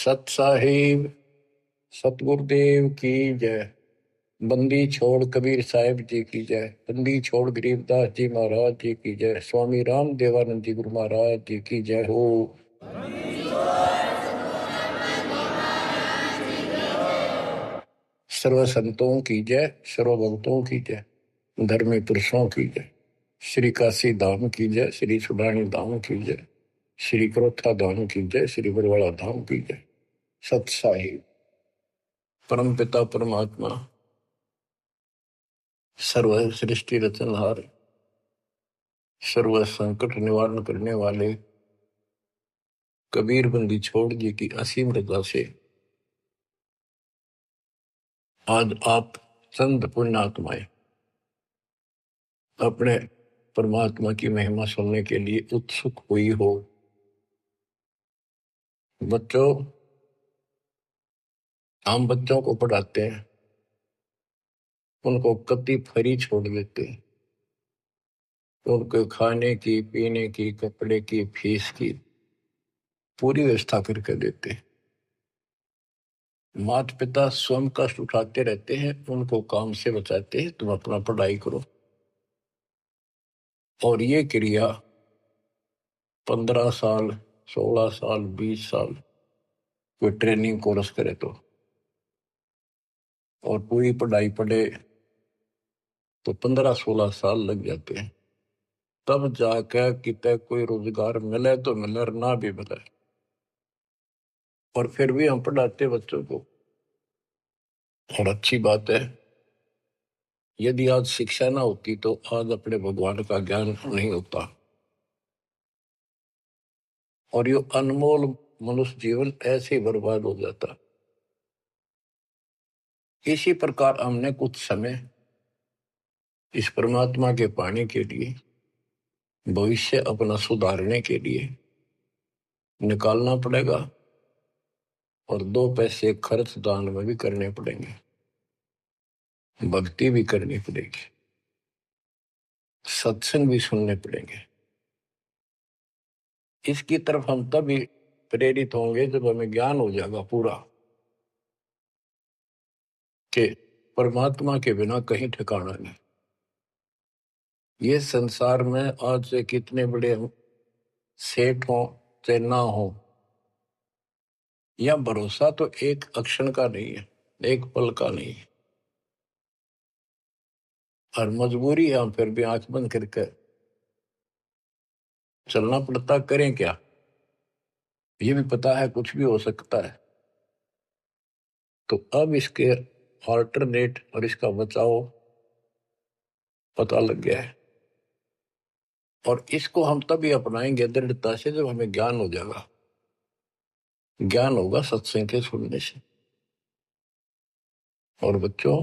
सत साहिब सतगुरुदेव की जय। बंदी छोड़ कबीर साहिब जी की जय। बंदी छोड़ गरीबदास जी महाराज जी की जय। स्वामी राम देवानंद जी गुरु महाराज जी की जय हो। सर्व संतों की जय, सर्व भक्तों की जय, धर्मी पुरुषों की जय। श्री काशी धाम की जय, श्री सुडानी धाम की जय, श्री क्रोथा धाम की जय, श्री बरवाड़ा धाम की जय। सत साहिब परम पिता परमात्मा सर्व सृष्टि रचनहार, सर्व संकट निवारण करने वाले कबीर बंदी छोड़ जी की असीम रजा से आज आप चंद पुण्यात्माएं अपने परमात्मा की महिमा सुनने के लिए उत्सुक हुई हो। बच्चों, हम बच्चों को पढ़ाते हैं, उनको कति फ्री छोड़ देते हैं, उनको खाने की, पीने की, कपड़े की, फीस की पूरी व्यवस्था करके देते हैं। माता पिता स्वयं कष्ट उठाते रहते हैं, उनको काम से बचाते हैं, तुम अपना पढ़ाई करो। और ये क्रिया 15 साल, 16 साल, 20 साल कोई ट्रेनिंग कोर्स करे तो, और पूरी पढ़ाई पढ़े तो 15-16 साल लग जाते हैं। तब जाकर कितने कोई रोजगार मिले तो मिले, और ना भी मिले। और फिर भी हम पढ़ाते बच्चों को। और अच्छी बात है, यदि आज शिक्षा ना होती तो आज अपने भगवान का ज्ञान नहीं होता, और ये अनमोल मनुष्य जीवन ऐसे ही बर्बाद हो जाता। इसी प्रकार हमने कुछ समय इस परमात्मा के पाने के लिए, भविष्य अपना सुधारने के लिए निकालना पड़ेगा, और 2 पैसे खर्च दान में भी करने पड़ेंगे, भक्ति भी करनी पड़ेगी, सत्संग भी सुनने पड़ेंगे। इसकी तरफ हम तभी प्रेरित होंगे जब हमें ज्ञान हो जाएगा पूरा कि परमात्मा के बिना कहीं ठिकाना नहीं। ये संसार में आज से कितने बड़े सेठ हो चाहे ना हो, यह भरोसा तो एक अक्षण का नहीं है, एक पल का नहीं है। और मजबूरी है, हम फिर भी आंख बंद करके चलना पड़ता। करें क्या? ये भी पता है कुछ भी हो सकता है। तो अब इसके ऑल्टरनेट और इसका बचाव पता लग गया है, और इसको हम तभी अपनाएंगे दृढ़ता से जब हमें ज्ञान हो जाएगा। ज्ञान होगा सत्संग के सुनने से। और बच्चों,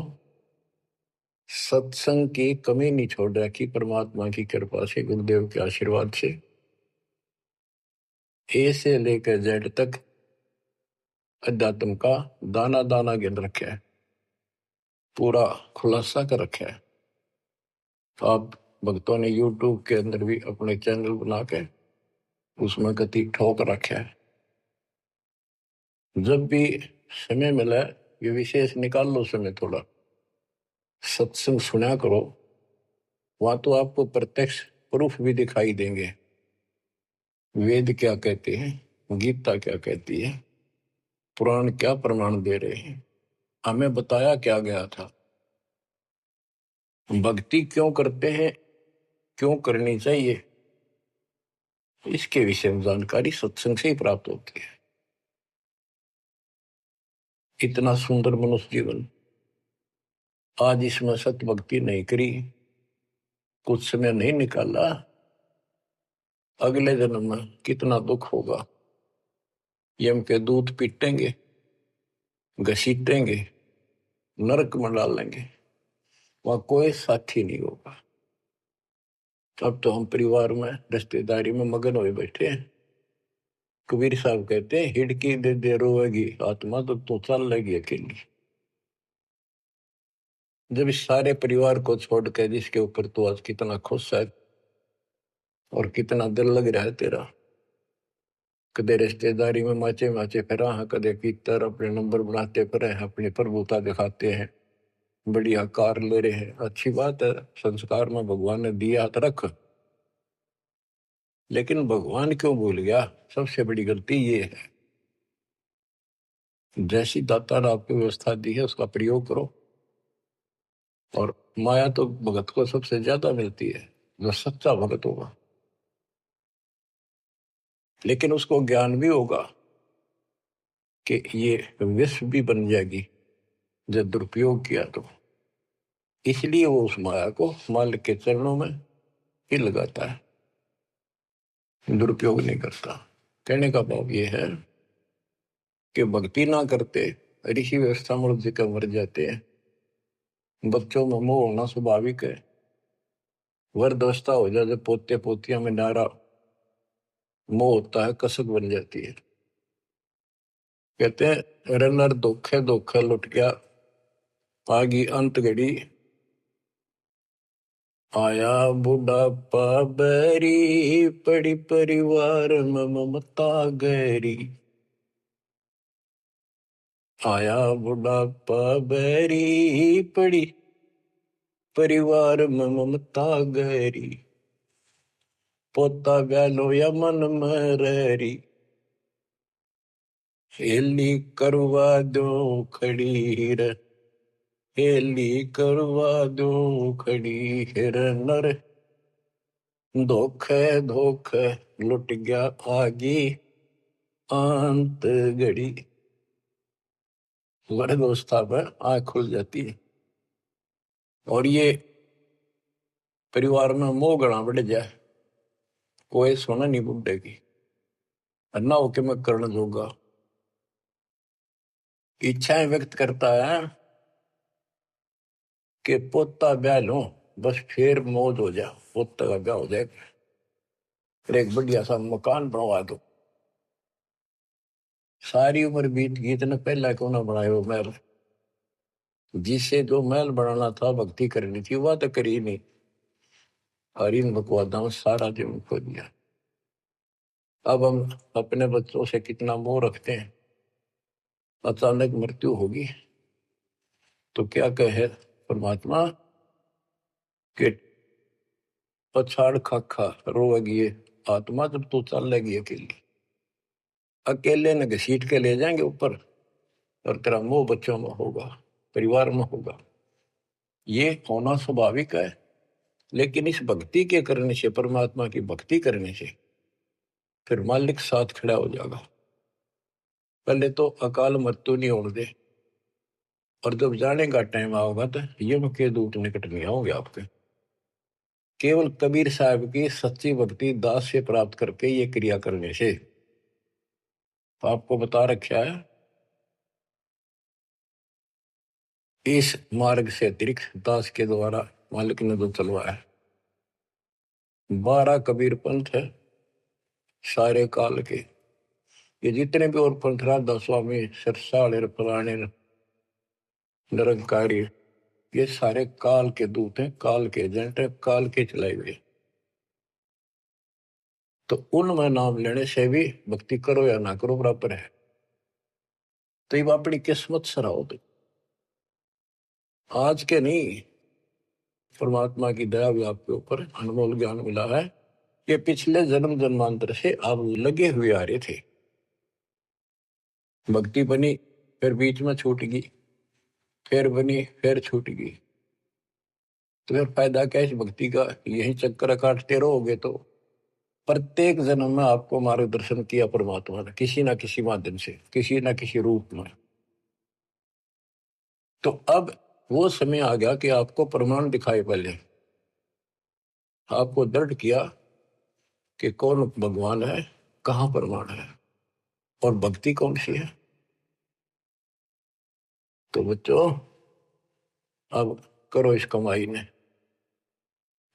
सत्संग की कमी नहीं छोड़ रखी परमात्मा की कृपा से, गुरुदेव के आशीर्वाद से। ए से लेकर जेड तक अध्यात्म का दाना दाना गिन रखा है, पूरा खुलासा कर रखा है। तो आप भक्तों ने यूट्यूब के अंदर भी अपने चैनल बना के उसमें कति ठोक रखा है। जब भी समय मिला, ये विशेष निकाल लो समय थोड़ा, सत्संग सुना करो। वहां तो आपको प्रत्यक्ष प्रूफ भी दिखाई देंगे। वेद क्या कहते हैं, गीता क्या कहती है, पुराण क्या प्रमाण दे रहे हैं, हमें बताया क्या गया था, भक्ति क्यों करते हैं, क्यों करनी चाहिए, इसके विषय में जानकारी सत्संग से ही प्राप्त होती है। इतना सुंदर मनुष्य जीवन, आज इसमें सत्य भक्ति नहीं करी, कुछ समय नहीं निकाला, अगले जन्म में कितना दुख होगा। यम के दूत पीटेंगे, घसीटेंगे, नरक में डालेंगे, वहां कोई साथी नहीं होगा। अब तो हम परिवार में, रिश्तेदारी में मगन हुए बैठे हैं। कबीर साहब कहते हैं, हिड़की दे दे रोएगी आत्मा तो तू चल लेगी अकेली। जब इस सारे परिवार को छोड़ के जिसके ऊपर तू आज कितना खुश है और कितना दिल लग रहा है तेरा, कदे रिश्तेदारी में माचे माचे फिरा है, कदे भीतर अपने नंबर बनाते फिरे हैं, अपनी प्रभुता दिखाते हैं, बढ़िया कार ले रहे हैं। अच्छी बात है, संस्कार में भगवान ने दिया तो रख, लेकिन भगवान क्यों भूल गया? सबसे बड़ी गलती ये है, जैसी दाता ने आपको व्यवस्था दी है उसका प्रयोग करो। और माया तो भगत को सबसे ज्यादा मिलती है, जो सच्चा भगत होगा। लेकिन उसको ज्ञान भी होगा कि ये विष भी बन जाएगी जब दुरुपयोग किया तो। इसलिए वो उस माया को मालिक के चरणों में ही लगाता है, दुरुपयोग नहीं करता। कहने का भाव ये है कि भक्ति ना करते ऋषि व्यवस्था मनुष्य का मर जाते हैं। बच्चों में मोह होना स्वाभाविक है। वृद्धावस्था हो जाए, जब पोते पोतियां में नारा मोह होता है, कसक बन जाती है। कहते हैं रनर धोखे धोखे लुट गया, आगी अंत घड़ी आया बुढ़ापा बैरी, पड़ी परिवार में ममता गहरी। आया बुढ़ापा बैरी, पड़ी परिवार में ममता गहरी। पोता ब्यालो या मन मररी, हेली करवा दो खड़ी रे, हेली करवा दो खड़ी हिर नर। धोखे धोखे लुट गया आगी अंत घड़ी। वृद्धावस्था पर आंख खुल जाती है। और ये परिवार में मोह गणा बढ़ जाए, कोई सुना नहीं बुढ़े की, अन्ना होके मैं करना जोगा। इच्छाएं व्यक्त करता है कि पोता ब्याह लो, बस फिर मौज हो जाए, पोता का ब्याह हो जाए, फिर एक बढ़िया सा मकान बनवा दो। सारी उम्र बीत गई, इतने पहला क्यों ना बनाए वो महल? जिसे जो महल बनाना था, भक्ति करनी थी, वह तो करी नहीं। और इन बकवादा में सारा जीवन खो दिया। अब हम अपने बच्चों से कितना मोह रखते हैं। अचानक मृत्यु होगी तो क्या कहे परमात्मा कि पछाड़ खाखा रोएगी ये आत्मा, जब तू चल लेगी अकेली। अकेले न घसीट के ले जाएंगे ऊपर, और तेरा मोह बच्चों में होगा, परिवार में होगा। ये होना स्वाभाविक है। लेकिन इस भक्ति के करने से, परमात्मा की भक्ति करने से, फिर मालिक साथ खड़ा हो जाएगा। पहले तो अकाल मृत्यु नहीं होने दे, और जब जाने का टाइम आओगा तो यम के दूत निकट नहीं आओगे आपके। केवल कबीर साहब की सच्ची भक्ति दास से प्राप्त करके ये क्रिया करने से, तो आपको बता रखा है इस मार्ग से अतिरिक्त दास के द्वारा मालिक ने जो चलवाया है। 12 कबीर पंथ है सारे काल के। ये जितने भी और पंथ, राधा स्वामी, सरसाड़, फलाने, निरंकारी, ये सारे काल के दूत हैं, काल के एजेंट हैं, काल के चलाए हुए। तो उनमें नाम लेने से भी भक्ति करो या ना करो बराबर है। तो ये अपनी किस्मत सराहो। तो आज के नहीं, परमात्मा की दया भी आपके ऊपर अनमोल ज्ञान मिला है। ये पिछले जन्म जन्मांतर से आप लगे हुए आ रहे थे। भक्ति बनी, फिर बीच में छूट गई, फिर बनी, फिर छूट गई। तो फिर फायदा क्या इस भक्ति का? यही चक्कर काटते रहोगे तो प्रत्येक जन्म में आपको मार्गदर्शन किया परमात्मा ने, किसी ना किसी माध्यम से, किसी ना किसी रूप में। तो अब वो समय आ गया कि आपको प्रमाण दिखाई। पहले आपको दृढ़ किया कि कौन भगवान है, कहां प्रमाण है, और भक्ति कौन सी है। तो बच्चों, अब करो इस कमाई ने।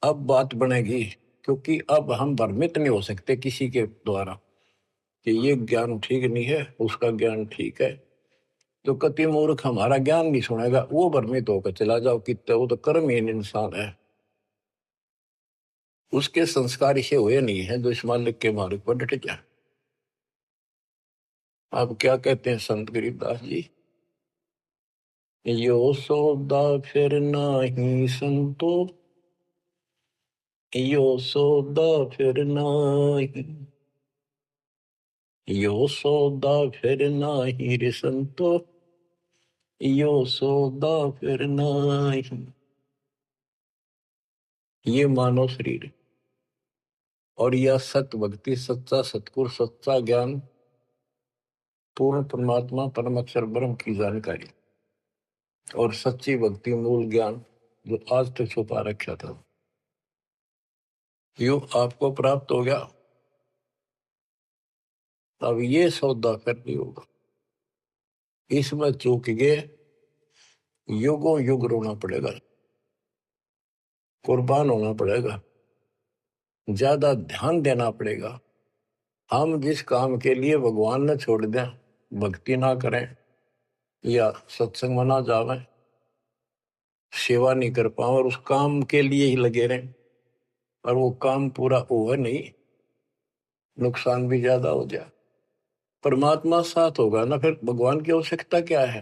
अब बात बनेगी, क्योंकि अब हम भ्रमित नहीं हो सकते किसी के द्वारा कि ये ज्ञान ठीक नहीं है, उसका ज्ञान ठीक है। तो कति मूर्ख हमारा ज्ञान नहीं सुनेगा, वो भ्रमित होकर चला जाओ कितने, वो तो कर्महीन इंसान है। उसके संस्कार इसे हुए नहीं है जो इस मालिक के मार्ग पर डट जाए। अब क्या कहते हैं संत गरीबदास जी, यो सौदा फिर नाही संतो, यो सौदा फिर नाही, यो सौदा फिर नाही रे संतो, यो सौदा फिर नाही। ये मानव शरीर और यह सत्य भक्ति, सच्चा सतगुर, सच्चा ज्ञान, पूर्ण परमात्मा परम अक्षर ब्रह्म की जानकारी और सच्ची भक्ति मूल ज्ञान जो आज तक छुपा रखा था, यो आपको प्राप्त हो गया। अब ये सौदा करनी होगा, इसमें चूक गए युगों युग रोना पड़ेगा, कुर्बान होना पड़ेगा, ज्यादा ध्यान देना पड़ेगा। हम जिस काम के लिए भगवान ने छोड़ दें, भक्ति ना करें या सत्संग में ना जावे, सेवा नहीं कर पाओ और उस काम के लिए ही लगे रहें और वो काम पूरा हुआ नहीं, नुकसान भी ज्यादा हो जाए, परमात्मा साथ होगा ना, फिर भगवान की आवश्यकता क्या है।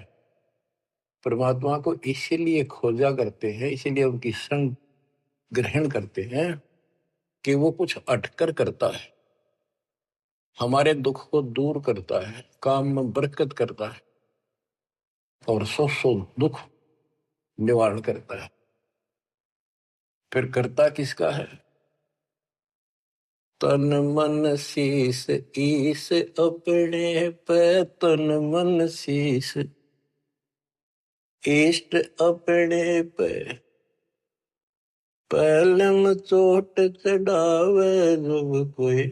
परमात्मा को इसीलिए खोजा करते हैं, इसीलिए उनकी संग ग्रहण करते हैं कि वो कुछ अटकर करता है, हमारे दुख को दूर करता है, काम में बरकत करता है और सौ दुख निवारण करता है। फिर करता किसका है? तन मन शीस ईस अपने पे, तन मन शीस इष्ट अपने पे, पहलम चोट चढ़ावे जब कोई,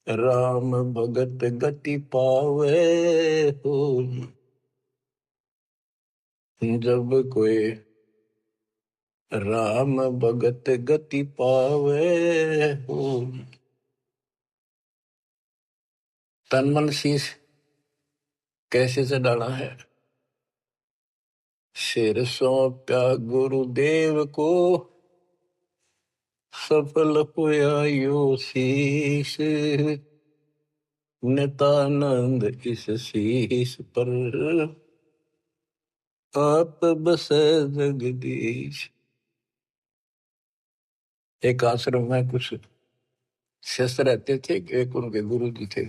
राम भगत गति पावे हो, जब कोई राम भगत गति पावे हो। तन मन शीश कैसे से डाला है? सिर सौंप्या गुरुदेव को, सफल हुआ यो शीश, नितानंद इस शीश पर आप बसे जगदीश। एक आश्रम में कुछ शिष्य रहते थे, एक उनके गुरु जी थे,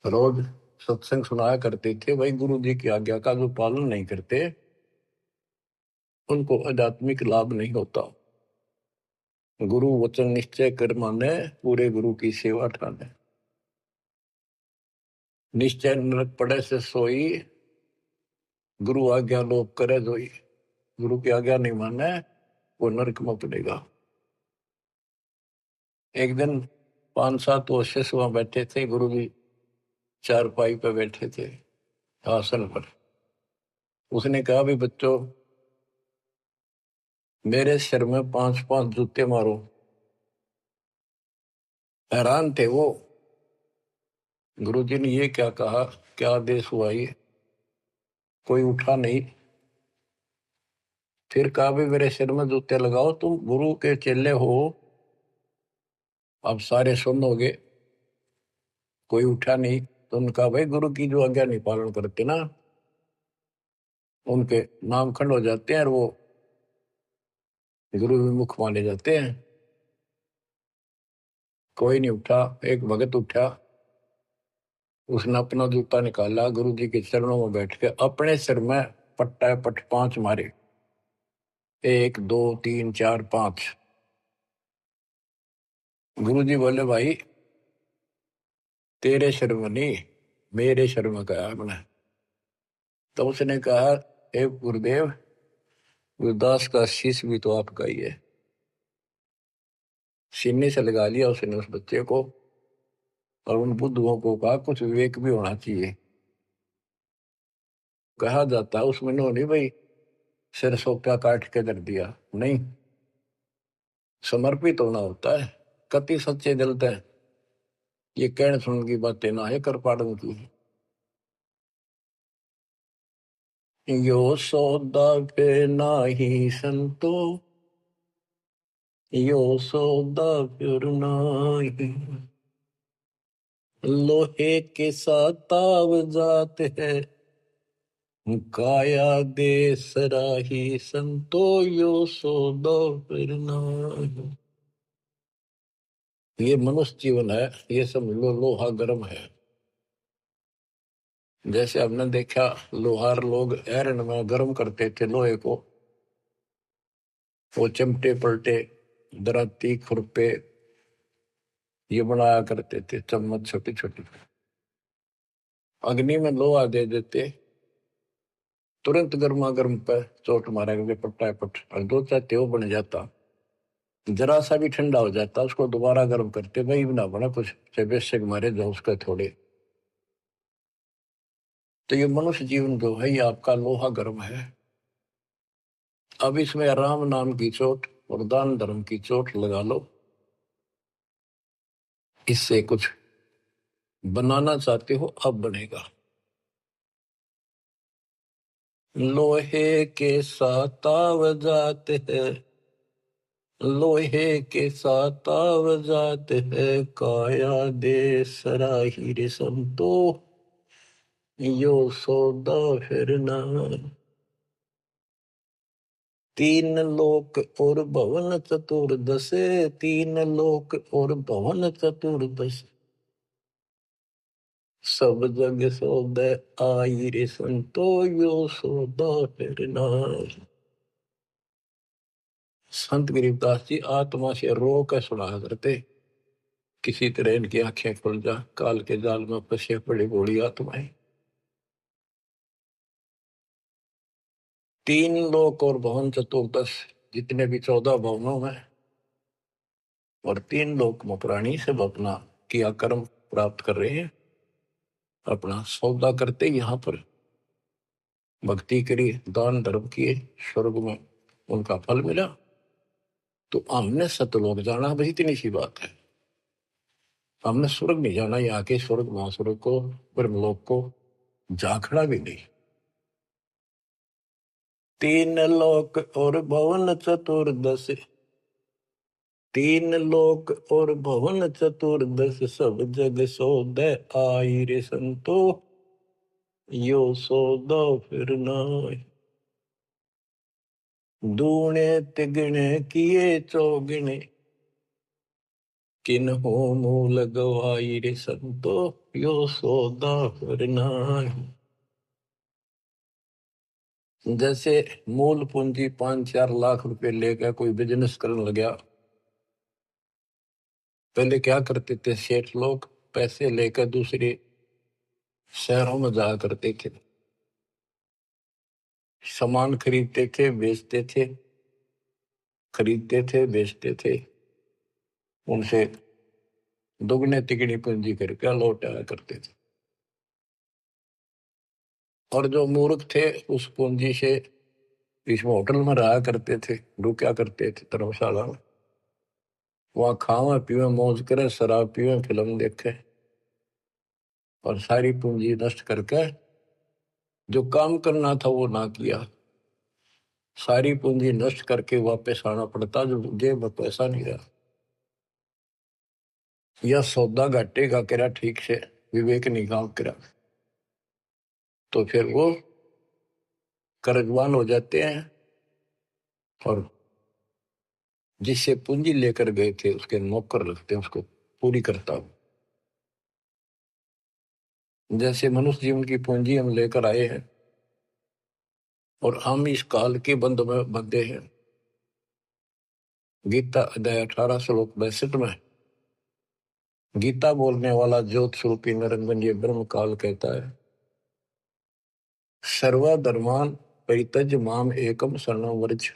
रोज सत्संग सुनाया करते थे। भाई गुरु जी की आज्ञा का जो पालन नहीं करते उनको आध्यात्मिक लाभ नहीं होता। गुरु वचन निश्चय कर माने, पूरे गुरु की सेवा ठाने। निश्चय नरक पड़े से सोई, गुरु आज्ञा लोप करे जोई। गुरु की आज्ञा नहीं माने वो नरक में पड़ेगा। एक दिन 5-7 वर्ष वहां बैठे थे, गुरु जी चारपाई पे बैठे थे आसन पर। उसने कहा भी बच्चों, मेरे सिर में 5-5 जूते मारो। हैरान थे वो। गुरुजी ने ये क्या कहा, क्या आदेश हुआ ये? कोई उठा नहीं। फिर कहा भी मेरे सिर में जूते लगाओ, तुम गुरु के चेले हो। अब सारे सुन हो गए, कोई उठा नहीं। तो उनका भाई गुरु की जो आज्ञा नहीं पालन करते ना, उनके नाम खंड हो जाते हैं और वो गुरु विमुख माने जाते हैं। कोई नहीं उठा। एक भगत उठा, उसने अपना जूता निकाला, गुरु जी के चरणों में बैठ के अपने सिर में पट्टा पट 5 मारे। 1 2 3 4 5। गुरु जी बोले भाई तेरे सिर में नहीं, मेरे सिर में कहा मैंने। तो उसने कहा हे गुरुदेव, गुरुदास का शीश भी तो आपका ही है। सीने से लगा लिया उसने उस बच्चे को और उन बुद्धुओं को कहा कुछ विवेक भी होना चाहिए। कहा जाता है उसमें नहीं भाई सिर सोप्या काट के दर दिया, नहीं, समर्पित होना होता है। कति सच्चे जलते हैं, ये कहने सुन की बातें ना है कर पाड़न की। यो सौदा पे नाही संतो, यो सौदा फिर नाही, लोहे के साथ ताव जात है, काया दे सराही संतो यो सौदो फिर नाहि। ये मनुष्य जीवन है, ये सब लोहा गर्म है। जैसे हमने देखा लोहार लोग आयरन में गर्म करते थे लोहे को, वो चिमटे पलटे दराती खुरपे ये बनाया करते थे, चम्मच छोटी छोटी, अग्नि में लोहा दे देते, तुरंत गर्मा गर्म पे चोट मारेंगे पट्टा पट, और दो चाहते वो बन जाता, जरा सा भी ठंडा हो जाता उसको दोबारा गर्म करते, वही बना बना कुछ से बेशक मारे जो उसके थोड़े। तो ये मनुष्य जीवन जो है ये आपका लोहा गर्म है। अब इसमें राम नाम की चोट और दान धर्म की चोट लगा लो, इससे कुछ बनाना चाहते हो अब बनेगा। लोहे के साथ ताव जाते हैं, लोहे के साथ ताव जाते हैं, काया दे सराही रे संतो यो सौदा फिर ना। तीन लोक और भवन चतुर्दश, तीन लोक और भवन चतुर्दश, सब जग सौदे आई रे संतो यो सौदा फिर ना। संत गरीबदास जी आत्मा से रो कर सुना करते, किसी तरह इनकी आंखें खुल जा, काल के जाल में फंसे पड़ी बूढ़ी आत्माएं। तीन लोक और भवन चतुर्दश, जितने भी 14 भवनों में और तीन लोक में प्राणी सब अपना किया कर्म प्राप्त कर रहे हैं, अपना सौदा करते यहाँ पर भक्ति करी, दान धर्म किए, स्वर्ग में उनका फल मिला, तो हमने सतलोक जाना, बस इतनी सी बात है। हमने स्वर्ग नहीं जाना, यहाँ के स्वर्ग महास्वर्ग को ब्रह्मलोक को झांकना भी नहीं। तीन लोक और भवन चतुर्दश, तीन लोक और भवन चतुर्दश, सब जग सौदे आई रे संतो यो सौदा फिर नाहि। दूने तिगने किए चौगने, किन्हो मूल गवाई रे संतो यो सौदा फिर नाहि। जैसे मूल पूंजी 5-4 लाख रुपए लेकर कोई बिजनेस करने लगा, पहले क्या करते थे सेठ लोग, पैसे लेकर दूसरे शहरों में जाया करते थे, सामान खरीदते थे बेचते थे, खरीदते थे बेचते थे, उनसे दुगने तिगनी पूंजी करके लौटाया करते थे। और जो मूर्ख थे उस पूंजी से इस होटल में रहा करते थे, रुका करते थे धर्मशाला में, वहां खावे पीवे मौज करे, शराब पीवे, फिल्म देखे, और सारी पूंजी नष्ट करके जो काम करना था वो ना किया, सारी पूंजी नष्ट करके वापस आना पड़ता, जो जेब में पैसा नहीं रहा। यह सौदा घाटे का करा ठीक से, विवेक नहीं काम करा, तो फिर वो कर्जवान हो जाते हैं, और जिससे पूंजी लेकर गए थे उसके नौकर रखते हैं, उसको पूरी करता हूं। जैसे मनुष्य जीवन की पूंजी हम लेकर आए हैं और हम इस काल के बंध में बंधे हैं। गीता अध्याय 18 श्लोक 62 में गीता बोलने वाला ज्योत स्वरूपी निरंजन ये ब्रह्म काल कहता है, सर्वधर्मान परित्यज माम एकम शरणं व्रज।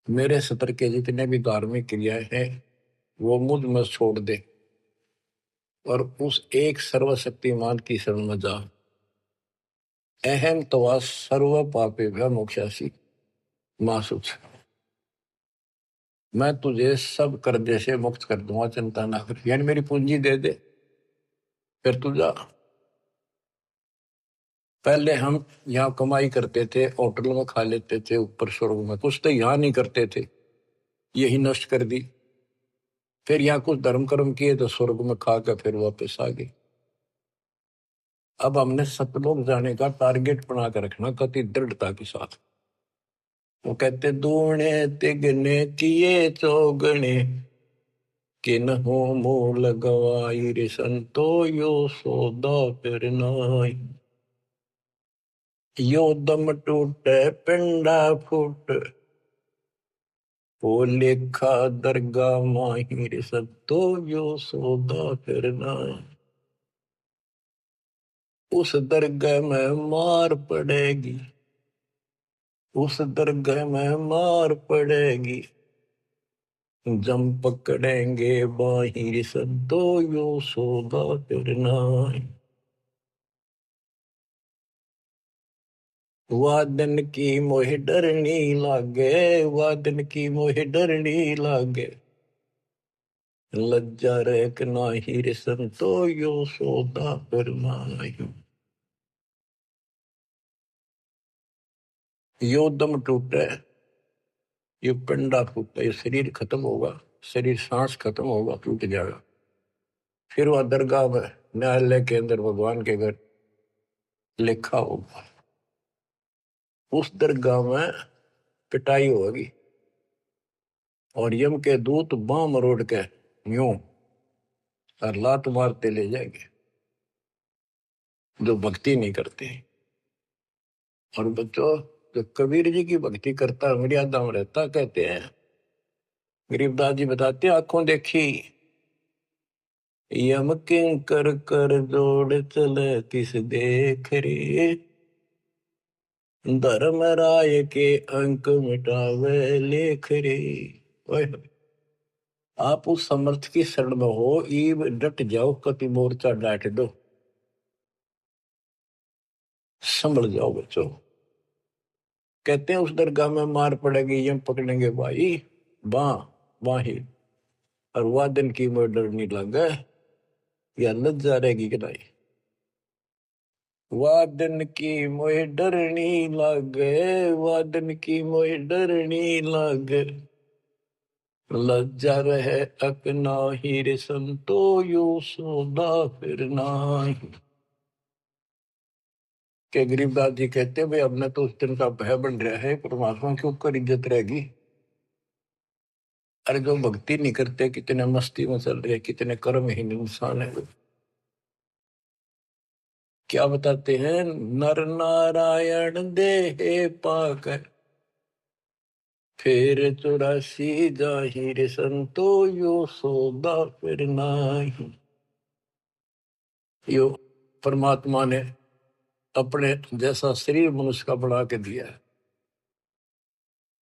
मेरे सतर के जितने भी धार्मिक क्रियाएं हैं वो मुझ में छोड़ दे और उस एक सर्वशक्तिमान की शरण में जा। अहम तवा सर्व पापेभ्य मोक्षासी मां सुच। मैं तुझे सब कर्जे से मुक्त कर दूंगा, चिंता ना कर, यानी मेरी पूंजी दे दे फिर तू जा। पहले हम यहाँ कमाई करते थे, होटल में खा लेते थे, ऊपर स्वर्ग में कुछ तो यहाँ नहीं करते थे, यही नष्ट कर दी। फिर यहाँ कुछ धर्म कर्म किए तो स्वर्ग में खा कर फिर वापस आ गए। अब हमने सतलोक जाने का टारगेट बना कर रखना कति दृढ़ता के साथ। वो कहते दूने तिगने किए चौगने किन हो मूल गवाई रे संतो यो सौदा फिर नाई। यो दम टूटे पिंडा फूट वो लेखा दरगा माहिर सत्तो यो सौदा फिर नाई। उस दरगाह में मार पड़ेगी, उस दरगाह में मार पड़ेगी, जम पकड़ेंगे बाहिर सद्दो यो सौदा करना। वादन की मोह डरनी लागे, वादन की मोह डरनी लागे, लज्जा रेक नाहिर संतो यो सौदा करना। यो दम टूटे, ये पिंडा फूटे, ये शरीर खत्म होगा, शरीर सांस खत्म होगा, टूट जाएगा। फिर वह दरगाह में न्यायालय के अंदर भगवान के घर लिखा होगा। उस दरगाह में पिटाई होगी और यम के दूत बां मरोड़ के यूं और लात मारते ले जाएंगे जो भक्ति नहीं करते। और बच्चों, जो कबीर जी की भक्ति करता मर्यादा में रहता, कहते हैं गरीबदास जी बताते, आंखों देखी यम किंकर कर जोड़ चले किस देख रे, धर्म राय के अंक मिटावे लेख रे। ओए आप उस समर्थ की शरण में हो, ईब डट जाओ, कति मोर्चा डांट दो, संभल जाओ बच्चों। कहते हैं उस दरगाह में मार पड़ेगी, यम पकड़ेंगे भाई बां बाही, और वादन की मोह डरनी लगे, या लज्जा रहेगी कि नहीं। वादन की मोह डरनी लगे, वादन की मोह डरनी लगे, लज्जा रहे अकना हीरे संतो यो सौदा फिर नाही। के गरीबदास जी कहते भाई हमने तो उस दिन का भय बन रहा है, परमात्मा के ऊपर इज्जत रहेगी। अरे जो भक्ति नहीं करते कितने मस्ती में चल रहे, कितने कर्महीन इंसान है। क्या बताते हैं, नर नारायण देह पाकर फिर 84 जाहिर संतो यो सौदा फिर नाही। यो परमात्मा ने अपने जैसा शरीर मनुष्य का बना के दिया है,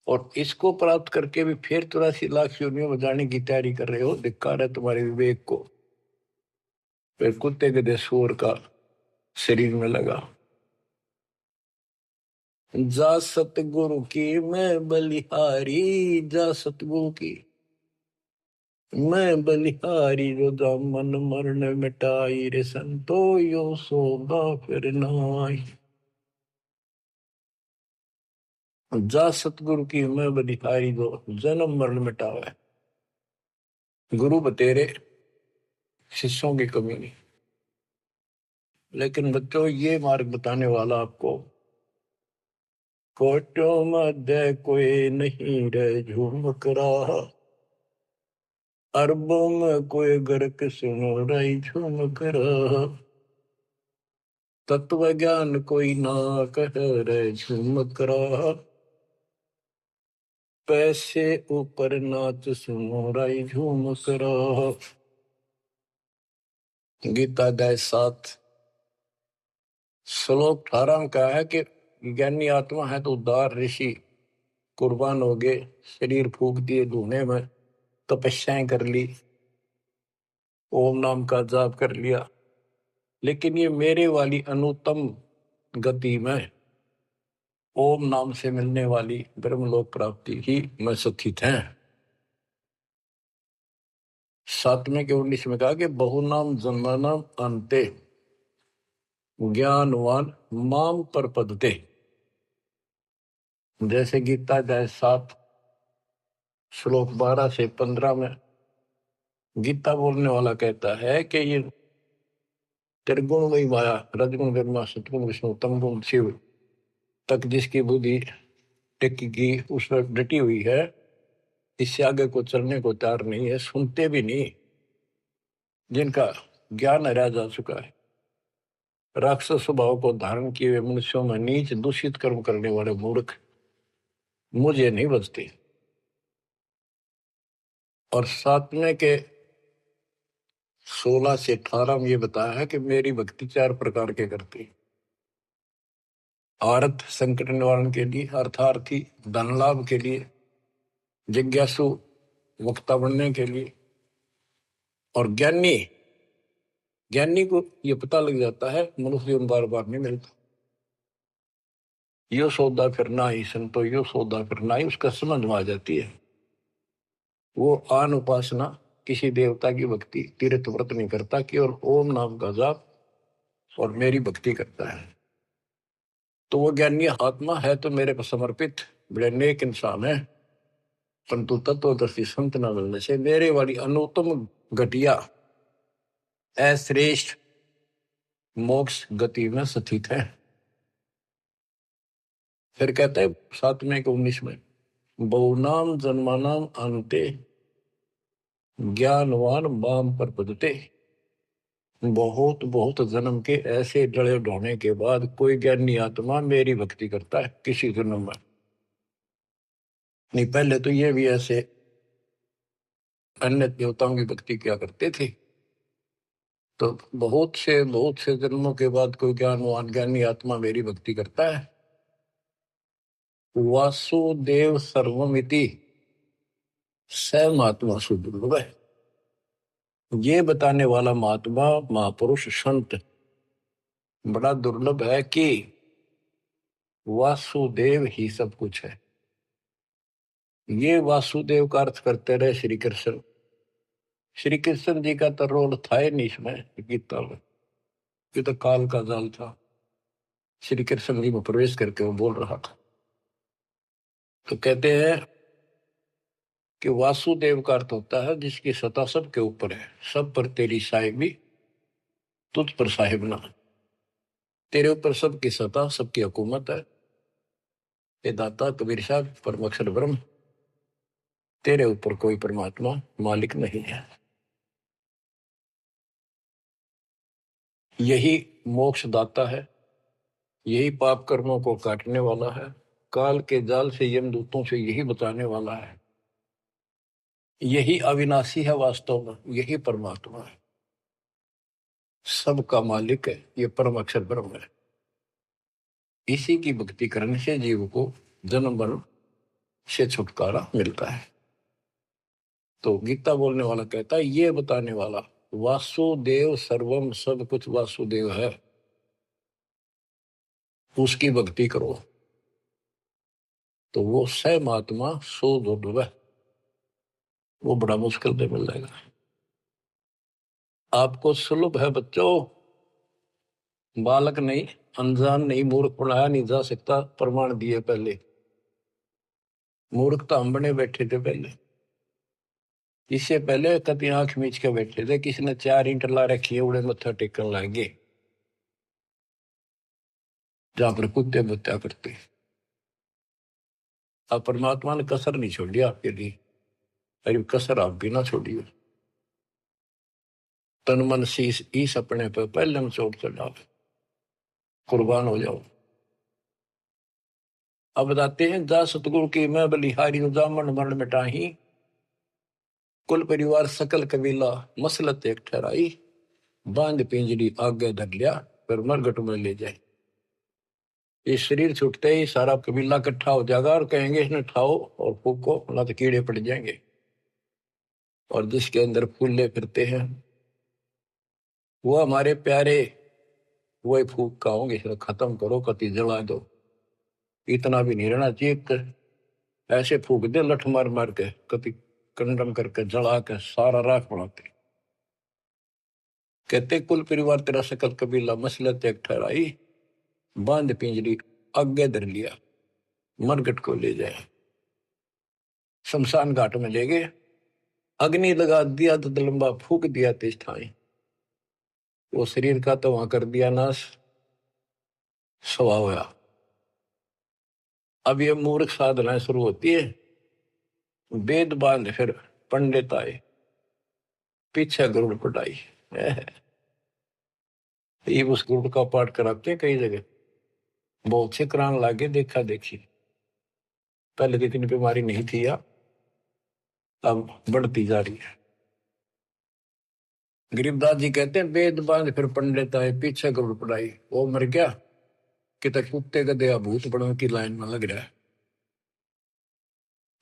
और इसको प्राप्त करके भी फिर 84 लाख योनियों में जाने की तैयारी कर रहे हो। धिक्कार है तुम्हारे विवेक को। फिर कुत्ते गधे सूअर का शरीर में लगा। जा सतगुरु की मैं बलिहारी, जा सतगुरु की मैं बलिहारी, जो दामन मरण मिटाई रे संतो यो सौदा फिर नाई। जा सतगुरु की मैं बलिहारी, जो जन्म मरण मिटावे। गुरु बतेरे, शिष्यों की कमी नहीं। लेकिन बच्चों, ये मार्ग बताने वाला आपको, कोटों मध्य कोई नहीं रे झूमक रहा, अरबों में कोई गर्क सुनो रही झूमक रहा, तत्व ज्ञान कोई ना कह रे झूमक रहा, पैसे ऊपर नाच सुनो रही झूमक रहा। गीता अध्याय 7 श्लोक 18 में कहा है कि ज्ञानी आत्मा है तो उदार ऋषि कुर्बान हो गए, शरीर फूक दिए धुएं में, तपस्याएं कर ली, ओम नाम का जाप कर लिया, लेकिन ये मेरे वाली अनुत्तम गति में ओम नाम से मिलने वाली ब्रह्मलोक प्राप्ति ही में सुखित हैं। 7वें के 19 में कहा कि बहुनाम जन्मनाम अंते ज्ञानवान माम पर पदते। जैसे गीता अध्याय 7 श्लोक 12 से 15 में गीता बोलने वाला कहता है कि ये त्रिगुण वही माया, रजगुण ब्रह्मा, सतगुण विष्णु, तमगुण शिव तक जिसकी बुद्धि टिकी की उस पर डटी हुई है, इससे आगे को चलने को तैयार नहीं है, सुनते भी नहीं। जिनका ज्ञान हरा जा चुका है, राक्षस स्वभाव को धारण किए हुए मनुष्यों में नीच दूषित कर्म करने वाले मूर्ख मुझे नहीं बचते। और सातवें के 16 से 18 में ये बताया है कि मेरी भक्ति 4 प्रकार के करती। आर्थ संकट निवारण के लिए, अर्थार्थी धन लाभ के लिए, जिज्ञासु वक्ता बनने के लिए, और ज्ञानी ज्ञानी को ये पता लग जाता है मनुष्य जीवन बार बार नहीं मिलता। यो सौदा फिर ना ही संतो, यो सौदा फिर ना ही, उसका समझ में आ जाती है। वो आन उपासना, किसी देवता की भक्ति, तीर्थ व्रत नहीं करता, कि और ओम नाम का जाप और मेरी भक्ति करता है। तो वो ज्ञानी आत्मा है तो मेरे को समर्पित बड़े नेक इंसान है, परंतु तत्वदर्शी संत न मिलने से मेरे वाली अनुत्तम घटिया अश्रेष्ठ मोक्ष गति में स्थित है। फिर कहते हैं 7वें के 19 में, बहुनाम जन्मानाम अंते ज्ञानवान माम पर पदते। बहुत बहुत जन्म के ऐसे जड़े ढोने के बाद कोई ज्ञानी आत्मा मेरी भक्ति करता है किसी जन्म में। नहीं, पहले तो ये भी ऐसे अन्य देवताओं की भक्ति क्या करते थे। तो बहुत से जन्मों के बाद कोई ज्ञानवान ज्ञानी आत्मा मेरी भक्ति करता है। वासुदेव सर्वमिति स महात्मा सुदुर्लभ है। ये बताने वाला महात्मा महापुरुष संत बड़ा दुर्लभ है कि वासुदेव ही सब कुछ है। ये वासुदेव का अर्थ करते रहे श्री कृष्ण। श्री कृष्ण जी का तो रोल था ही नहीं इसमें गीता में, ये तो काल का जाल था। श्री कृष्ण जी में प्रवेश करके वो बोल रहा था। तो कहते हैं कि वासुदेव का अर्थ होता है जिसकी सत्ता सबके ऊपर है, सब पर तेरी साहिबी, तुझ पर साहिब ना। तेरे ऊपर सबकी सत्ता, सबकी हुकूमत है। ये दाता कबीर साहब परम अक्षर ब्रह्म, तेरे ऊपर कोई परमात्मा मालिक नहीं है। यही मोक्ष दाता है, यही पाप कर्मों को काटने वाला है, काल के जाल से यमदूतों से यही बचाने वाला है। यही अविनाशी है, वास्तव में यही परमात्मा है, सबका मालिक है, ये परम अक्षर ब्रह्म है। इसी की भक्ति करने से जीव को जन्म मरण से छुटकारा मिलता है। तो गीता बोलने वाला कहता है, ये बताने वाला वासुदेव सर्वम, सब कुछ वासुदेव है, उसकी भक्ति करो तो वो स महात्मा सो दुर्लभ, वो बड़ा मुश्किल से मिल जाएगा। आपको सुलभ है बच्चों, बालक नहीं, अनजान नहीं, मूर्ख पढ़ाया नहीं जा सकता, प्रमाण दिए पहले। मूर्ख तो हम बने बैठे थे पहले, इससे पहले कभी आंख मीच के बैठे थे, किसी ने 4 ईंट ला रखी है, उड़े मत्था टेकन लागे जहां पर कुत्ते बत्या करते। अब परमात्मा ने कसर नहीं छोड़ी आपके लिए, अरे कसर आप भी ना छोड़िए। तन मन शीश ईस अपने पे पहले हम चोट चढ़ाओ, कुर्बान हो जाओ। अब बताते हैं, जा सतगुरु की मैं बलिहारी जामन मरण मिटाही, कुल परिवार सकल कबीला मसलत एक ठहराई, बांध पिंजरी आगे धर लिया, फिर मरगट में ले जाए। ये शरीर छूटते ही सारा कबीला इकट्ठा हो जाएगा और कहेंगे इसने ठाओ और फूको, ना तो कीड़े पड़ जाएंगे। और जिसके अंदर फूले फिरते हैं वो हमारे प्यारे, वही फूक का होंगे, इसे खत्म करो, कति जला दो। इतना भी नहीं रहना चाहिए, ऐसे फूक दे लठ मार मार के, कति कंडम करके जला के सारा राख बनाते। कहते कुल परिवार तेरा सकल कबीला मसलत एक ठहराई, बांध पिंजरी आगे धर लिया, मरगट को ले जाए, शमशान घाट में ले गए। अग्नि लगा दिया तो लंबा फूक दिया तिस ठाई, वो शरीर का तो वहां कर दिया नाश, सवा होया। अब ये मूर्ख साधना शुरू होती है, वेद बांध फिर पंडित आए, पीछे गरुड़ पटाई। ये उस गरुड़ का पाठ कराते हैं कई जगह, बहुत से करान लागे, देखा देखी। पहले तो इतनी बीमारी नहीं थी या अब बढ़ती जा रही है। गरीबदास जी कहते हैं वेद बांध फिर पंडित आए, पीछे गरुड़ पटाई। वो मर गया कि तक कुत्ते का दया भूत बड़ों की लाइन में लग रहा है।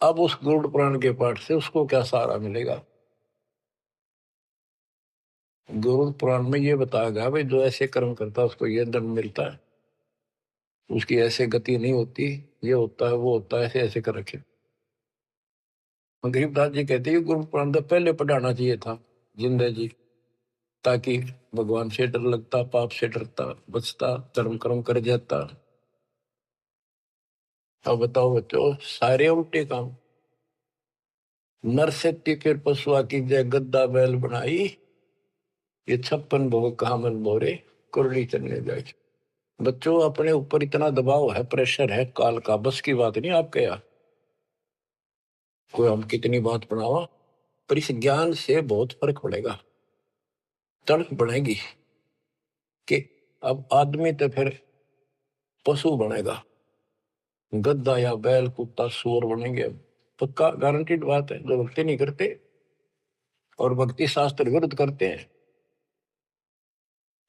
अब उस गरुड़ पुराण के पाठ से उसको क्या सहारा मिलेगा? गरुड़ पुराण में ये बताया गया भाई, जो ऐसे कर्म करता है उसको ये दंड मिलता है, उसकी ऐसे गति नहीं होती, ये होता है वो होता है, ऐसे ऐसे कर रखे। गरीबदास जी कहते हैं गुरु पुराण तो पहले पढ़ाना चाहिए था जिंदा जी, ताकि भगवान से डर लगता, पाप से डरता, बचता, धर्म कर्म कर जाता। अब बताओ बच्चों, सारे उल्टे काम। नर से फिर पशुआ की जय गद्दा बैल बनाई, ये 56 भोग कहा मन मोरे, कुरली चलने जाए। बच्चों अपने ऊपर इतना दबाव है, प्रेशर है काल का, बस की बात नहीं आपके यहाँ। कोई हम कितनी बात बनावा, पर इस ज्ञान से बहुत फर्क पड़ेगा, तड़प बढ़ेगी कि अब आदमी तो फिर पशु बनेगा, गद्दा या बैल कुत्ता सूअर बनेंगे। पक्का गारंटीड बात है। जो भक्ति नहीं करते और भक्ति शास्त्र विरुद्ध करते हैं,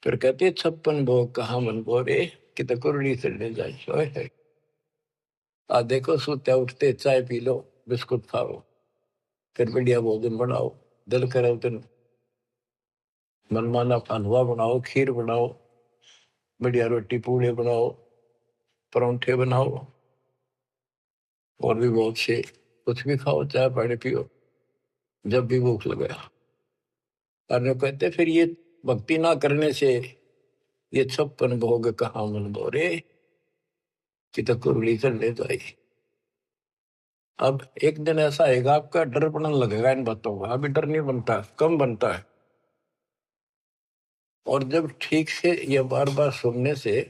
फिर कहते हैं 56 भोग कहा मन बोरे, कि तकुरड़ी चढ़ने जाए। आ देखो सोते उठते चाय पी लो, बिस्कुट खाओ, फिर बढ़िया भोजन बनाओ, दिल करे तो मनमाना हलवा बनाओ, खीर बनाओ, बढ़िया रोटी पूड़े बनाओ, परोंठे बनाओ, और भी बहुत से, कुछ भी खाओ, चाय पानी पियो जब भी भूख लगे। और कहते फिर ये भक्ति ना करने से ये 56 भोग कहा मन बोरे, कि तो कुरली चढ़ने जाए। अब एक दिन ऐसा आएगा आपका डर बनने लगेगा इन बातों का। अभी डर नहीं बनता, कम बनता है। और जब ठीक से ये बार बार सुनने से,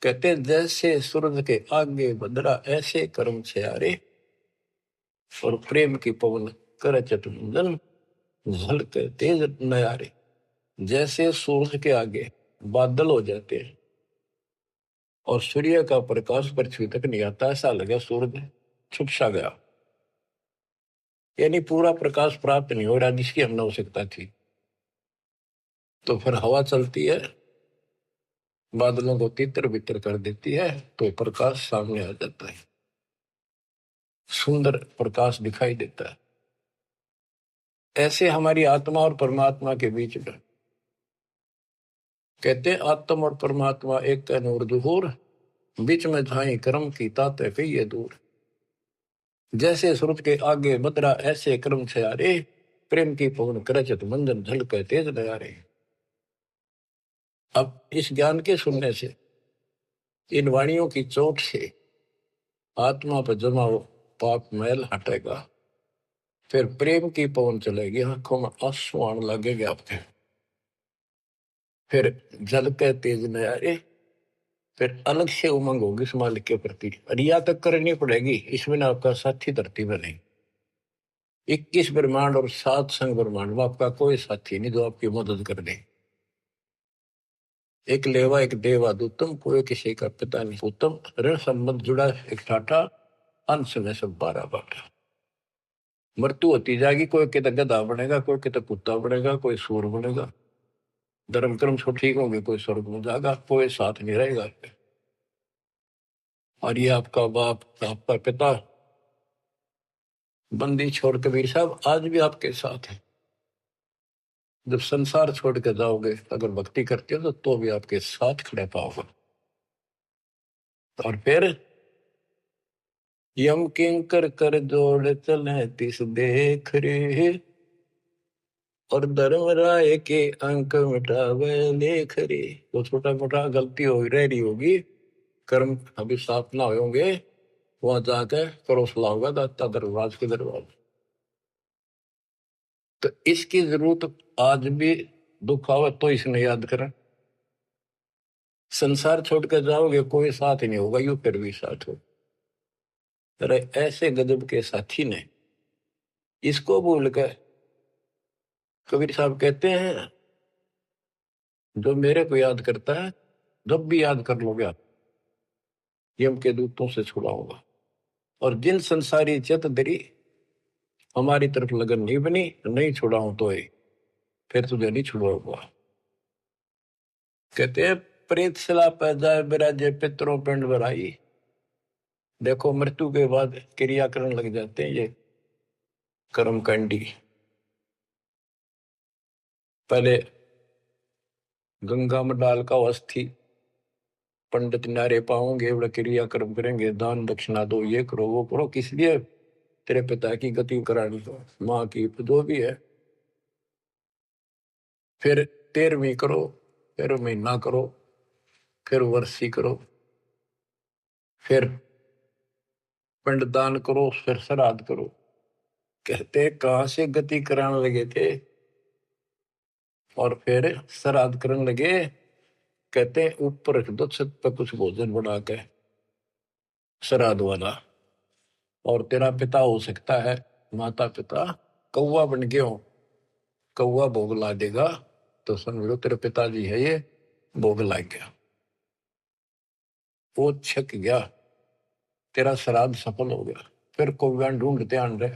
कहते हैं जैसे सूरज के आगे बदरा ऐसे कर्म से आरे, और प्रेम की पवन कर चतुंदन झलके तेज नयारे। जैसे सूरज के आगे बादल हो जाते हैं और सूर्य का प्रकाश पृथ्वी तक नहीं आता, ऐसा लगे सूरज छुप सा गया, यानी पूरा प्रकाश प्राप्त नहीं हो रहा जिसकी हमने आवश्यकता थी। तो फिर हवा चलती है, बादलों को तितर बितर कर देती है, तो प्रकाश सामने आ जाता है, सुंदर प्रकाश दिखाई देता है। ऐसे हमारी आत्मा और परमात्मा के बीच में, कहते हैं आत्मा और परमात्मा एक का नूर दुहूर, बीच में झाई कर्म की ताते कहिए दूर। जैसे सूरज के आगे बदरा ऐसे कर्म से आरे, प्रेम की पवन करचत मंजन झलके तेज नयारे। अब इस ज्ञान के सुनने से, इन वाणियों की चोट से आत्मा पर जमा हो पाप मैल हटेगा, फिर प्रेम की पवन चलेगी, आंखों में आंसू आने लगेंगे आपके, फिर जल के तेज नयारे, फिर अलग से उमंग होगी इस मालिक के प्रति। रिया तक करनी पड़ेगी, इसमें आपका साथी धरती में नहीं। 21 ब्रह्मांड और 7 संग ब्रह्मांड में आपका कोई साथी नहीं जो आपकी मदद कर दे। एक लेवा एक देवा दूतम, कोई किसी का पिता नहीं पूतम, ऋण संबंध जुड़ा एक ठाठा, अंश में सब 12 बाटा। मृत्यु होती जाएगी, कोई कितना गधा बनेगा, कोई कितना कुत्ता बनेगा, कोई सूर बनेगा, धर्म कर्म सब ठीक होंगे, कोई स्वर्ग में जाएगा, कोई साथ नहीं रहेगा। और ये आपका बाप, आपका पिता, बंदी छोड़ कबीर साहब आज भी आपके साथ है। जब संसार छोड़ के जाओगे, अगर भक्ति करते हो तो भी आपके साथ खड़े पाओगे। और फिर यम किंकर कर जोड़ चले तिस देख रे, और धर्म राय के अंक मिटावे लेख रे। तो छोटा मोटा गलती हो रह रही होगी, कर्म अभी साफ ना होंगे, वहां जाके करो सलाह होगा दाता दरबार के दरबार। तो इसकी जरूरत आज भी दुख आवे तो इसने याद करें। संसार छोड़ कर जाओगे कोई साथ ही नहीं होगा, यू फिर भी साथ हो। अरे ऐसे गजब के साथी ने इसको भूल कर, कबीर साहब कहते हैं जो मेरे को याद करता है, जब भी याद कर लोगे आप, यम के दूतों से छुड़ाऊंगा। और जिन संसारी चित धरी हमारी तरफ लगन नहीं बनी, नहीं छुड़ाऊं तो फिर तुझे नहीं छुड़ाऊंगा। कहते हैं प्रेत सला पै जाए बिराजे पितरों पिंड भराई। देखो मृत्यु के बाद क्रिया करने लग जाते हैं ये कर्मकांडी। पहले गंगा में डाल का अस्थि पंडित नारे पाओगे, बड़ा क्रिया कर्म करेंगे, दान दक्षिणा दो, ये करो वो करो, किस लिए? तेरे पिता की गति करानी हो, माँ की जो भी है। फिर 13वीं करो, फिर महीना करो, फिर वर्षी करो, फिर पिंडदान करो, फिर श्राद्ध करो। कहते कहां से गति कराने लगे थे और फिर श्राद्ध करने लगे। कहते ऊपर रख दो छत पर कुछ भोजन बना के श्राद्ध वाला, और तेरा पिता हो सकता है, माता पिता कौवा बन गए हो, कौवा भोग ला देगा तो समझ लो तेरे पिताजी है ये, भोग ला गया, वो छक गया, तेरा श्राद्ध सफल हो गया। फिर कौवा ढूंढते आन रहे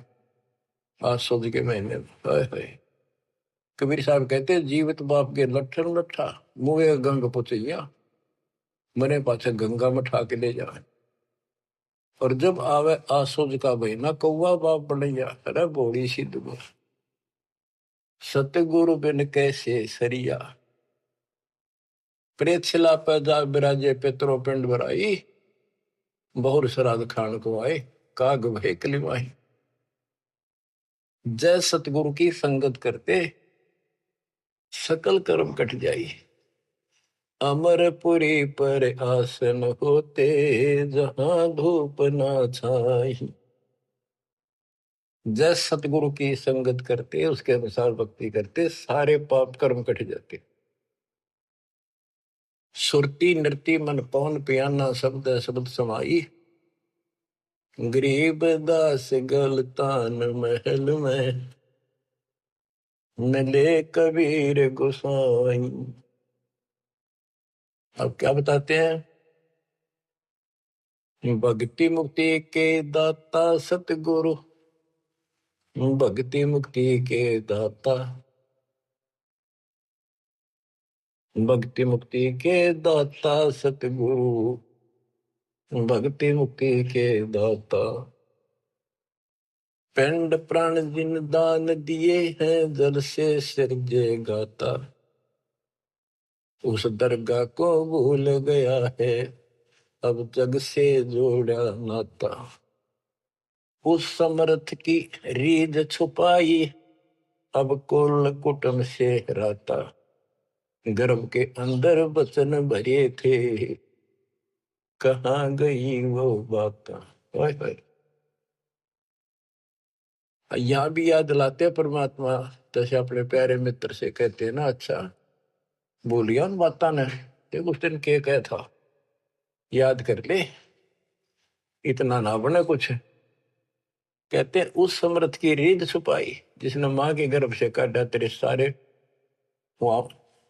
आज सोच के महीने में। हाय हाय। कबीर साहब कहते जीवित बाप के लट्ठन लट्ठा मुँह गंग पुछिया, मरे पाछे गंगा में ठा के ले जाए। और जब आवे आसोज का महीना कौवा बाप बनैया। अरे बोड़ी सिद्ध गुर सतगुरु बिन कैसे सरिया। प्रेत शिला पे जा बिराजे पितरों पिंड भराई, बहुर श्राद्ध खान को आए काग भय कलिमाई। जय सतगुरु की संगत करते सकल कर्म कट जाई। अमरपुरी पर आसन होते जहां धूप ना छाई। जय सतगुरु की संगत करते, उसके अनुसार भक्ति करते, सारे पाप कर्म कट जाते। सुरती नृति मन पवन पियाना शब्द शब्द समाई। गरीब दास गलतान महल में मिले कबीर गोसाई। अब क्या बताते हैं? भक्ति मुक्ति के दाता सतगुरु, भक्ति मुक्ति के दाता, भक्ति मुक्ति के दाता सतगुरु, भक्ति मुक्ति के दाता। पिंड प्राण जिन दान दिए हैं जल से सिरजे गाता। उस दरगाह को भूल गया है अब जग से जोड़ा नाता। उस समर्थ की रीझ छुपाई अब कुल कुटुंब से राता। गर्भ के अंदर बचन भरे थे कहाँ गई वो बात। यहाँ भी याद दिलाते परमात्मा, जैसे अपने प्यारे मित्र से कहते हैं ना, अच्छा बोलिया उन बात ने, देख उस दिन क्या कहा था, याद कर ले, इतना ना बने कुछ। कहते हैं उस समर्थ की रीढ़ छुपाई जिसने माँ के गर्भ से काटा, तेरे सारे वहां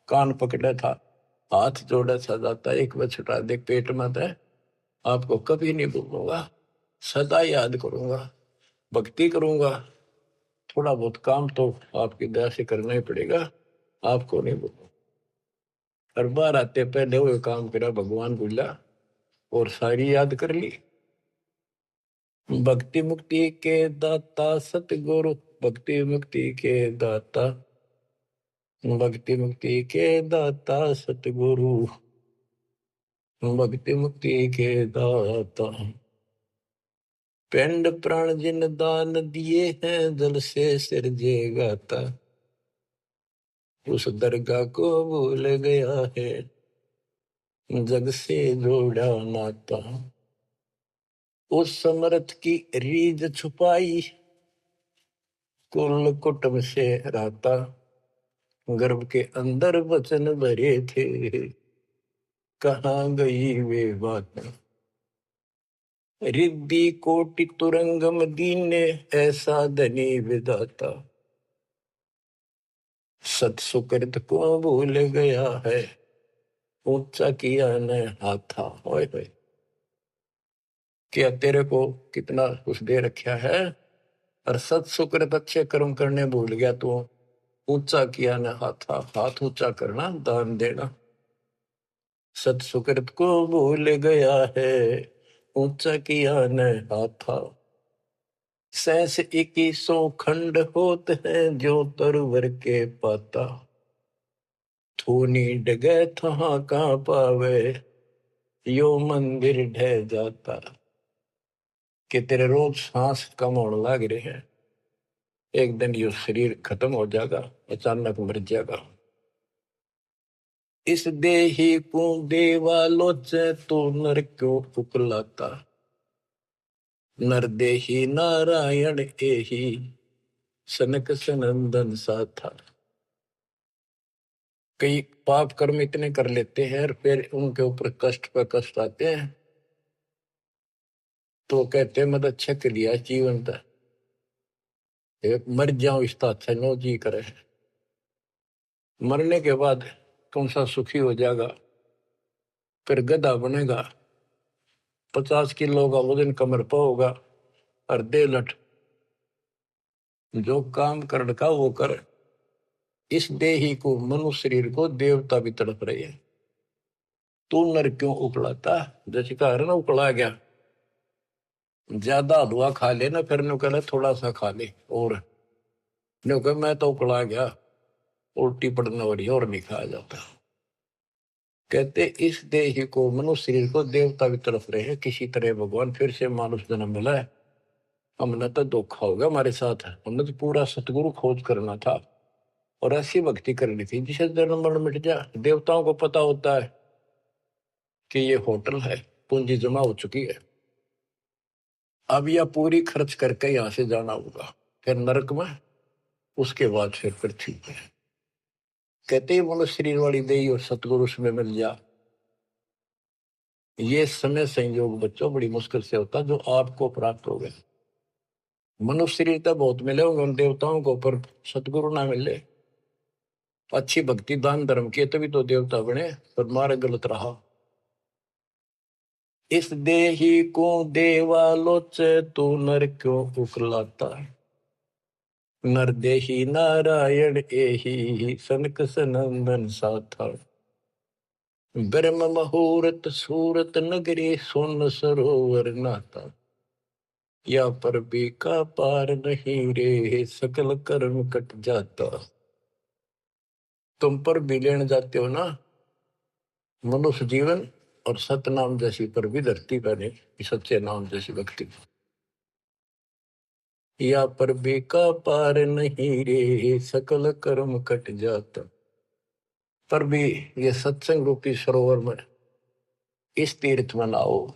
कान पकड़ा था, हाथ जोड़ा था, जाता एक बार छुटा दे पेट में था। आपको कभी नहीं भूलूंगा, सदा याद करूंगा, भक्ति करूंगा। थोड़ा बहुत काम तो आपकी दया से करना ही पड़ेगा, आपको नहीं भूलूंगा। हर बार आते पहले वो काम करा भगवान बोला और सारी याद कर ली। भक्ति मुक्ति के दाता सतगुरु, भक्ति मुक्ति के दाता, भक्ति मुक्ति के दाता सतगुरु, भक्ति मुक्ति के दाता। पिंड प्राण जिन दान दिए हैं जल से सिरजे गाता। उस दरगाह को भूल गया है जग से जोड़ा नाता। उस समर्थ की रीझ छुपाई कुल कुटुंब से रहता, गर्भ के अंदर वचन भरे थे, कहाँ गई वे बातें। रिद्धि कोटि तुरंगम दीने, ऐसा धनी विधाता, सत सुकृत को भूल गया है, ऊंचा किया न हाथा। ओए होए, क्या तेरे को कितना कुछ दे रखा है, और सत सुकृत अच्छे कर्म करने भूल गया तू। ऊंचा किया न हाथा, हाथ ऊंचा करना, दान देना। सत सुकृत को भूल गया है, ऊंचा किया न हाथा। सहस 2100 खंड होत है, जो तरवर के पाता। थूनी डगे थहा कहाँ पावे, यो मंदिर ढह जाता। कि तेरे रोज सांस कम होने लग रहे हैं, एक दिन यो शरीर खत्म हो जाएगा, अचानक मर जाएगा। इस देही को देवा लोचे, तो नर क्यों उकलाता। नर देही नारायण एही, सनक सनंदन सा था। कई पाप कर्म इतने कर लेते हैं और फिर उनके ऊपर कष्ट पर कष्ट आते हैं, तो कहते हैं मत अच्छा कर लिया जीवन था, मर जाऊं इसका अच्छा नो जी करे। मरने के बाद कौन सा सुखी हो जाएगा, फिर गधा बनेगा, 50 किलो का वजन कमर पर होगा, और दे लट जो काम कर का वो कर। इस देही को, मनुष्य शरीर को देवता भी तड़प रहे हैं, तू नर क्यों उकलाता। जैसे कहा ना उकला गया, ज्यादा हलवा खा ले ना, फिर नु कहना थोड़ा सा खा ले, और नु कह मैं तो उकला गया, उल्टी पड़ने वाली और नहीं खाया जाता। कहते इस देह को, मनुष्य शरीर को देवता भी तरफ रहे हैं, किसी तरह भगवान फिर से मानुष जन्म मिला है। हमने तो धोखा होगा हमारे साथ, हमने तो पूरा सतगुरु खोज करना था और ऐसी भक्ति करनी थी जिसे जन्म मरण मिट जाए। देवताओं को पता होता है कि ये होटल है, पूंजी जमा हो चुकी है, अब यह पूरी खर्च करके यहां से जाना होगा, फिर नरक में, उसके बाद फिर पृथ्वी पे। कहते ही मनुष्य शरीर वाली देही और सतगुरु में मिल जा। ये समय संयोग बच्चों बड़ी मुश्किल से होता जो आपको प्राप्त हो गए। मनुष्य शरीर तो बहुत मिले होंगे उन देवताओं को, पर सतगुरु ना मिले, अच्छी भक्ति दान धर्म किए तभी तो देवता बने, पर मार्ग गलत रहा। इस देही को देवा लोचे, तू नर क्यों उकलाता। नर देही नारायण एही, सनक सनंदन साथा। ब्रह्म मुहूर्त सूरत नगरी, सुन सरोवर नाता। या पर भी का पार नहीं रे, सकल कर्म कट जाता। तुम पर भी लेने जाते हो ना मनुष्य जीवन, और सतनाम जैसी पर भी धरती बने, सच्चे नाम जैसी भक्ति। या पर भी का पार नहीं रे, सकल कर्म कट जाता। पर भी ये सत्संग रूपी सरोवर में, इस तीर्थ में लाओ।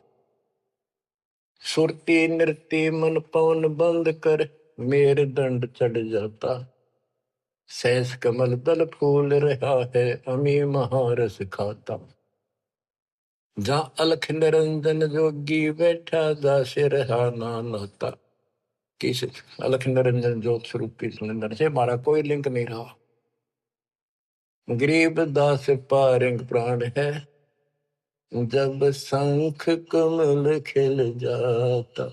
सुरती नृत्य मन पवन बंद कर, मेरे दंड चढ़ जाता। सहस कमल दल फूल रहा है, अमी महारस खाता। जहाँ अलख निरंजन जोगी बैठा, दासे रहा नाता। किस अलख निरंजन ज्योत स्वरूप सुनिंदर से हमारा कोई लिंक नहीं रहा। गरीब दास पारंग प्राण है, जब शंख कमल खिल जाता।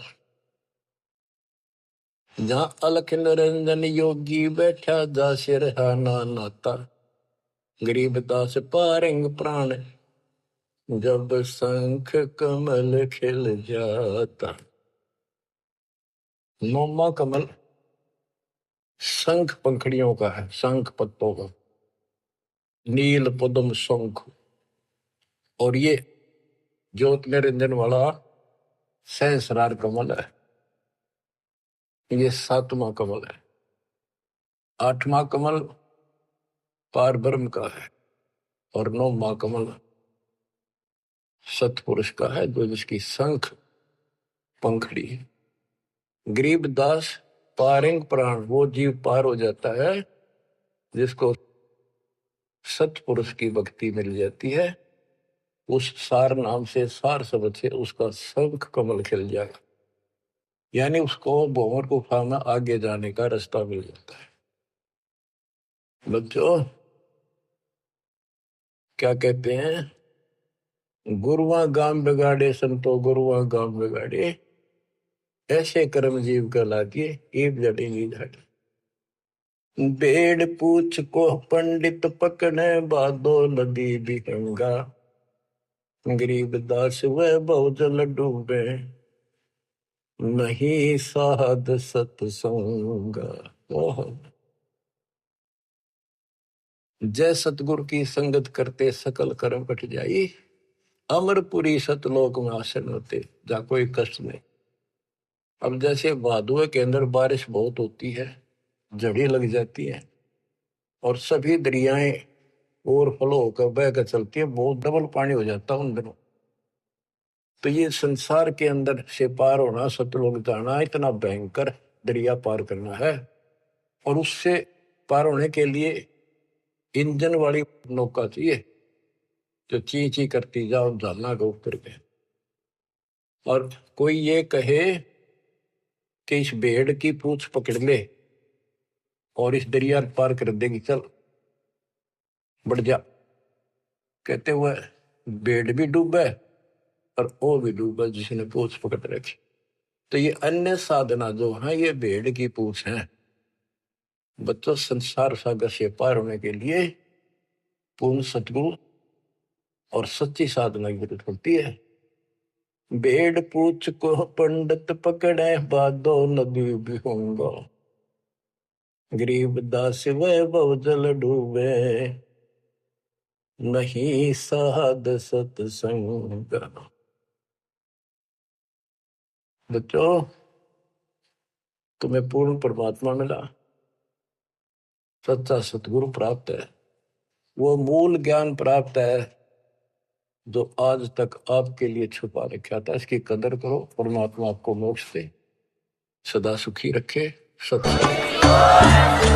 जहाँ अलख निरंजन योगी बैठा, दासे रहा नाता। गरीब दास पारंग प्राण, जब शंख कमल खिल जाता। नौमा कमल शंख पंखड़ियों का है, शंख पत्तों का, नील पद्म शंख। और ये ज्योत निरंजन वाला सहस्रार कमल है, ये 7वां कमल है। 8वां कमल पार ब्रह्म का है, और 9वां कमल सतपुरुष का है, जो जिसकी शंख पंखड़ी है। गरीब दास पारंग प्राण वो जीव पार हो जाता है जिसको सतपुरुष की भक्ति मिल जाती है। उस सार नाम से, सार शब्द से उसका शंख कमल खिल जाएगा, यानी उसको भंवर गुफा में आगे जाने का रास्ता मिल जाता है। बच्चों क्या कहते हैं, गुरुआ गाम बिगाड़े संतो गुरुआ गाम बिगाड़े, ऐसे कर्म जीव कहलाती एक जड़ेगी झाड़ी। बेड़ पूछ को पंडित पकड़े बादो नदी भी गंगा, गरीब दास वह बहुजल डूबे नहीं साध सत्संग। जय सतगुरु की संगत करते सकल कर्म कट जाई, अमरपुरी सतलोक में आसन होते जा कोई कष्ट नहीं। अब जैसे भादुए के अंदर बारिश बहुत होती है, जड़ी लग जाती है और सभी दरियाएं ओवरफ्लो होकर बह कर चलती है, बहुत डबल पानी हो जाता है उन दिनों। तो ये संसार के अंदर से पार होना, सतलोक जाना, इतना भयंकर दरिया पार करना है। और उससे पार होने के लिए इंजन वाली नौका चाहिए जो ची ची करती जाओ झालना के ऊपर के। और कोई ये कहे कि इस भेड़ की पूंछ पकड़ ले और इस दरिया पार कर देगी, चल बढ़ जा, कहते हुए भेड़ भी डूबे और वो भी डूबा जिसने पूंछ पकड़ रखी। तो ये अन्य साधना जो है ये भेड़ की पूंछ है। बच्चों संसार सागर से पार होने के लिए पूर्ण सतगुरु और सच्ची साधना की जरूरत पड़ती है। भेड़ पूछ को पंडित पकड़े बादो नदी भी होंगे, गरीब दास वह बहुजल डूबे नहीं साध सत्संग। बच्चों तुम्हें पूर्ण परमात्मा मिला, सच्चा सतगुरु प्राप्त है, वो मूल ज्ञान प्राप्त है जो आज तक आपके लिए छुपा रखा था। इसकी कदर करो, परमात्मा आपको मोक्ष दे, सदा सुखी रखे। सत्संग।